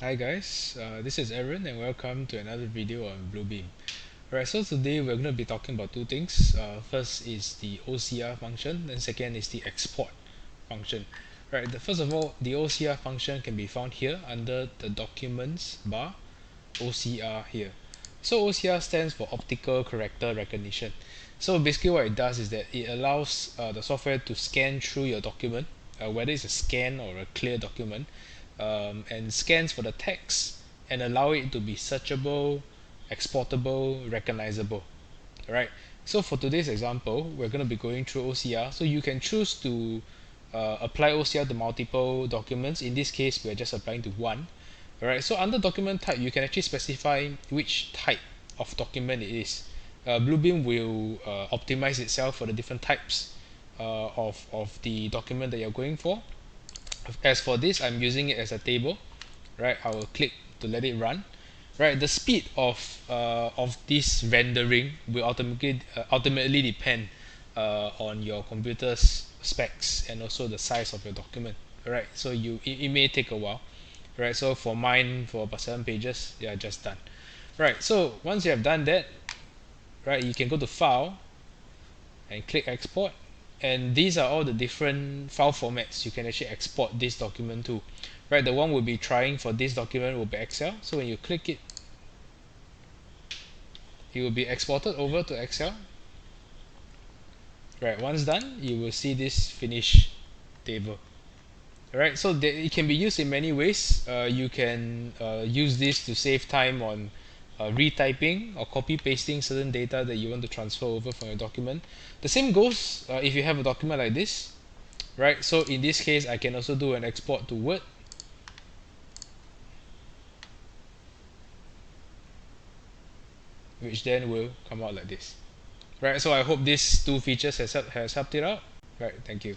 Hi guys, this is Aaron and welcome to another video on Bluebeam. Alright, so today we're going to be talking about two things. First is the OCR function and second is the export function. Right, first of all, the OCR function can be found here under the documents bar, OCR here. So OCR stands for optical character recognition. So basically what it does is that it allows the software to scan through your document, whether it's a scan or a clear document, and scans for the text and allow it to be searchable, exportable, recognizable. Alright, so for today's example, we're going to be going through OCR. So you can choose to apply OCR to multiple documents. In this case, we're just applying to one. Alright, so under document type, you can actually specify which type of document it is. Bluebeam will optimize itself for the different types of the document that you're going for. As for this, I'm using it as a table. Right, I will click to let it run. Right, the speed of this rendering will ultimately depend on your computer's specs and also the size of your document. Right, so it may take a while. Right, so for mine, for about 7 pages, yeah, just done. Right, so once you have done that, right, you can go to File and click Export, and these are all the different file formats you can actually export this document to. Right, the one we'll be trying for this document will be Excel. So when you click it, it will be exported over to Excel. Right, once done, you will see this finish table. Alright, so it can be used in many ways. You can use this to save time on retyping or copy pasting certain data that you want to transfer over from your document. The same goes if you have a document like this, right? So in this case, I can also do an export to Word, which then will come out like this. Right, so I hope these two features has helped it out. Right, thank you.